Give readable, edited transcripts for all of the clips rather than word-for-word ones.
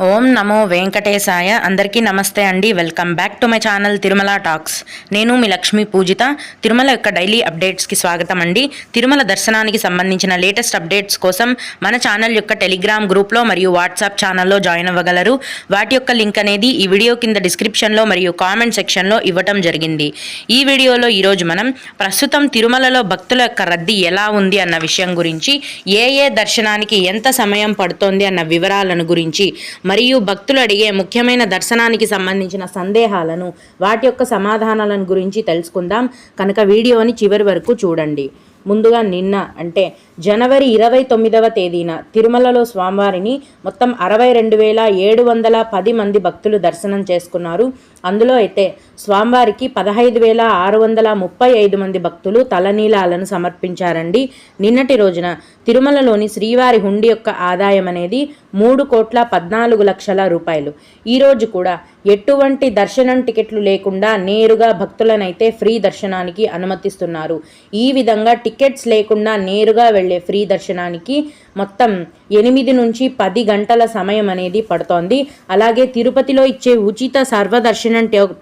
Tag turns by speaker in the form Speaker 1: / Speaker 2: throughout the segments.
Speaker 1: ఓం నమో వెంకటేశాయ. అందరికీ నమస్తే అండి. Welcome back to my channel Tirumala talks. నేను మీ లక్ష్మీ పూజిత. తిరుమల యొక్క డైలీ అప్డేట్స్కి స్వాగతం అండి. తిరుమల దర్శనానికి సంబంధించిన లేటెస్ట్ అప్డేట్స్ కోసం మన ఛానల్ యొక్క టెలిగ్రామ్ గ్రూప్లో మరియు వాట్సాప్ ఛానల్లో జాయిన్ అవ్వగలరు. వాటి యొక్క లింక్ అనేది ఈ వీడియో కింద డిస్క్రిప్షన్లో మరియు కామెంట్ సెక్షన్లో ఇవ్వటం జరిగింది. ఈ వీడియోలో ఈరోజు మనం ప్రస్తుతం తిరుమలలో భక్తుల యొక్క రద్దీ ఎలా ఉంది అన్న విషయం గురించి, ఏ దర్శనానికి ఎంత సమయం పడుతోంది అన్న వివరాలను గురించి, మరియు భక్తులు అడిగే ముఖ్యమైన దర్శనానికి సంబంధించిన సందేహాలను, వాటి యొక్క సమాధానాలను గురించి తెలుసుకుందాం. కనుక వీడియోని చివరి వరకు చూడండి. ముందుగా నిన్న అంటే జనవరి 29వ తేదీన తిరుమలలో స్వామివారిని మొత్తం 62,710 మంది భక్తులు దర్శనం చేసుకున్నారు. అందులో అయితే స్వామివారికి 15,635 మంది భక్తులు తలనీలాలను సమర్పించారండి. నిన్నటి రోజున తిరుమలలోని శ్రీవారి హుండీ యొక్క ఆదాయం అనేది 3,14,00,000 రూపాయలు. ఈరోజు కూడా ఎటువంటి దర్శనం టికెట్లు లేకుండా నేరుగా భక్తులనైతే ఫ్రీ దర్శనానికి అనుమతిస్తున్నారు. ఈ విధంగా టికెట్స్ లేకుండా నేరుగా వెళ్ళే ఫ్రీ దర్శనానికి మొత్తం 8 నుంచి 10 గంటల సమయం అనేది పడుతోంది. అలాగే తిరుపతిలో ఇచ్చే ఉచిత సర్వదర్శనం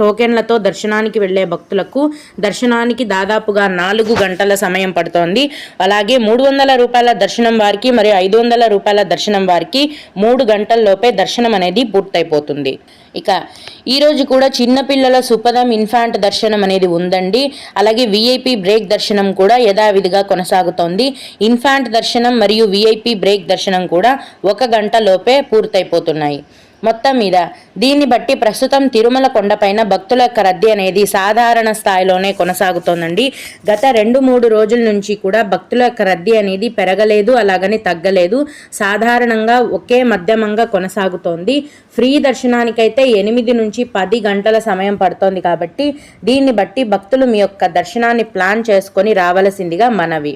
Speaker 1: టోకెన్లతో దర్శనానికి వెళ్ళే భక్తులకు దర్శనానికి దాదాపుగా 4 గంటల సమయం పడుతోంది. అలాగే 300 రూపాయల దర్శనం వారికి మరియు 500 రూపాయల దర్శనం వారికి 3 గంటల్లోపే దర్శనం అనేది పూర్తయిపోతుంది. ఇక ఈరోజు కూడా చిన్నపిల్లల సుపదం ఇన్ఫాంట్ దర్శనం అనేది ఉందండి. అలాగే విఐపి బ్రేక్ దర్శనం కూడా యథావిధిగా కొనసాగుతోంది. ఇన్ఫాంట్ దర్శనం మరియు విఐపి బ్రేక్ దర్శనం కూడా 1 గంట లోపే పూర్తయిపోతున్నాయి. మొత్తం మీద దీన్ని బట్టి ప్రస్తుతం తిరుమల కొండపైన భక్తుల యొక్క రద్దీ అనేది సాధారణ స్థాయిలోనే కొనసాగుతోందండి. గత 2-3 రోజుల నుంచి కూడా భక్తుల యొక్క రద్దీ అనేది పెరగలేదు, అలాగని తగ్గలేదు. సాధారణంగా ఒకే మధ్యమంగా కొనసాగుతోంది. ఫ్రీ దర్శనానికైతే 8 నుంచి 10 గంటల సమయం పడుతోంది. కాబట్టి దీన్ని బట్టి భక్తులు మీ యొక్క దర్శనాన్ని ప్లాన్ చేసుకొని రావలసిందిగా మనవి.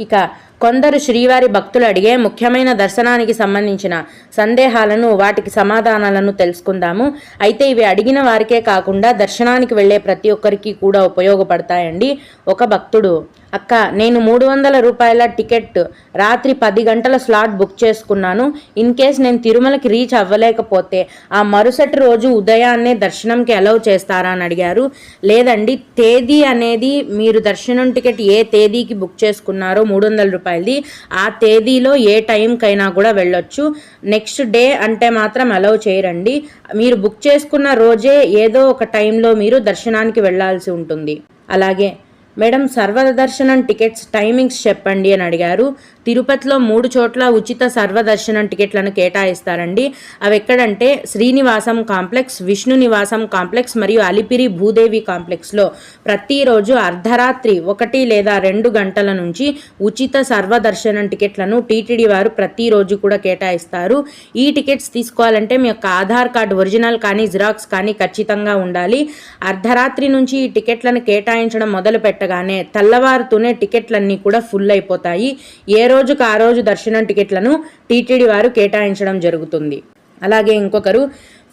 Speaker 1: ఇక కొందరు శ్రీవారి భక్తులు అడిగే ముఖ్యమైన దర్శనానికి సంబంధించిన సందేహాలను, వాటికి సమాధానాలను తెలుసుకుందాము. అయితే ఇవి అడిగిన వారికే కాకుండా దర్శనానికి వెళ్ళే ప్రతి ఒక్కరికి కూడా ఉపయోగపడతాయండి. ఒక భక్తుడు, అక్క, నేను 300 రూపాయల టికెట్ రాత్రి 10 గంటల స్లాట్ బుక్ చేసుకున్నాను. ఇన్ కేస్ నేను తిరుమలకి రీచ్ అవ్వలేకపోతే ఆ మరుసటి రోజు ఉదయాన్నే దర్శనంకి అలౌ చేస్తారా అని అడిగారు. లేదండి, తేదీ అనేది మీరు దర్శనం టికెట్ ఏ తేదీకి బుక్ చేసుకున్నారో 300 రూపాయలది, ఆ తేదీలో ఏ టైంకైనా కూడా వెళ్ళొచ్చు. నెక్స్ట్ డే అంటే మాత్రం అలౌ చేయరండి. మీరు బుక్ చేసుకున్న రోజే ఏదో ఒక టైంలో మీరు దర్శనానికి వెళ్ళాల్సి ఉంటుంది. అలాగే మేడం, సర్వదర్శనం టికెట్స్ టైమింగ్స్ చెప్పండి అని అడిగారు. తిరుపతిలో 3 చోట్ల ఉచిత సర్వదర్శనం టికెట్లను కేటాయిస్తారండి. అవి ఎక్కడంటే శ్రీనివాసం కాంప్లెక్స్, విష్ణు నివాసం కాంప్లెక్స్ మరియు అలిపిరి భూదేవి కాంప్లెక్స్లో ప్రతిరోజు అర్ధరాత్రి 1 లేదా 2 గంటల నుంచి ఉచిత సర్వదర్శనం టికెట్లను టీటీడీ వారు ప్రతిరోజు కూడా కేటాయిస్తారు. ఈ టికెట్స్ తీసుకోవాలంటే మీ యొక్క ఆధార్ కార్డు ఒరిజినల్ కానీ జిరాక్స్ కానీ ఖచ్చితంగా ఉండాలి. అర్ధరాత్రి నుంచి ఈ టికెట్లను కేటాయించడం మొదలు పెట్టగానే తెల్లవారుతూనే టికెట్లన్నీ కూడా ఫుల్ అయిపోతాయి. ఏ రోజుకు ఆ రోజు దర్శనం టికెట్లను టీటీడీ వారు కేటాయించడం జరుగుతుంది. అలాగే ఇంకొకరు,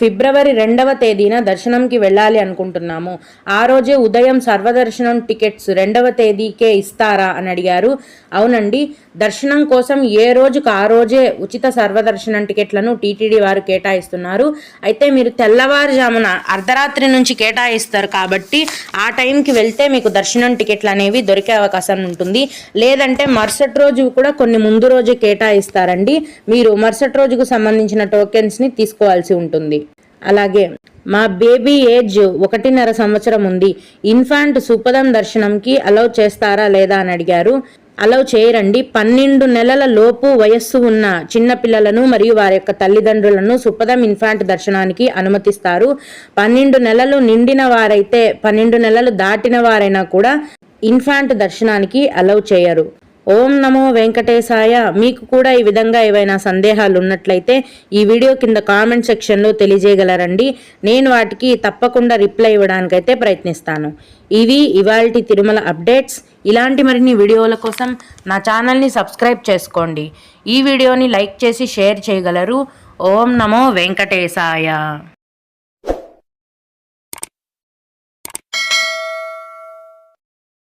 Speaker 1: ఫిబ్రవరి 2వ తేదీన దర్శనంకి వెళ్ళాలి అనుకుంటున్నాము, ఆ రోజే ఉదయం సర్వదర్శనం టికెట్స్ 2వ తేదీకే ఇస్తారా అని అడిగారు. అవునండి, దర్శనం కోసం ఏ రోజుకు ఆ రోజే ఉచిత సర్వదర్శనం టికెట్లను టీటీడీ వారు కేటాయిస్తున్నారు. అయితే మీరు తెల్లవారుజామున అర్ధరాత్రి నుంచి కేటాయిస్తారు కాబట్టి ఆ టైంకి వెళ్తే మీకు దర్శనం టికెట్లు అనేవి దొరికే అవకాశం ఉంటుంది. లేదంటే మరుసటి రోజు కూడా కొన్ని ముందు రోజే కేటాయిస్తారండి. మీరు మరుసటి రోజుకు సంబంధించిన టోకెన్స్ని తీసుకోవాల్సి ఉంటుంది. అలాగే మా బేబీ ఏజ్ 1.5 సంవత్సరం ఉంది, ఇన్ఫాంట్ సుపదం దర్శనంకి అలౌ చేస్తారా లేదా అని అడిగారు. అలౌ చేయరండి. 12 నెలల లోపు వయస్సు ఉన్న చిన్నపిల్లలను మరియు వారి యొక్క తల్లిదండ్రులను సుపదం ఇన్ఫాంట్ దర్శనానికి అనుమతిస్తారు. 12 నెలలు నిండిన వారైతే, 12 నెలలు దాటిన వారైనా కూడా ఇన్ఫాంట్ దర్శనానికి అలౌ చేయరు. ఓం నమో వెంకటేశాయ. మీకు కూడా ఈ విధంగా ఏవైనా సందేహాలు ఉన్నట్లయితే ఈ వీడియో కింద కామెంట్ సెక్షన్లో తెలియజేయగలరండి. నేను వాటికి తప్పకుండా రిప్లై ఇవ్వడానికైతే ప్రయత్నిస్తాను. ఇవి ఇవాల్టి తిరుమల అప్డేట్స్. ఇలాంటి మరిన్ని వీడియోల కోసం నా ఛానల్ని సబ్స్క్రైబ్ చేసుకోండి. ఈ వీడియోని లైక్ చేసి షేర్ చేయగలరు. ఓం నమో వెంకటేశాయ.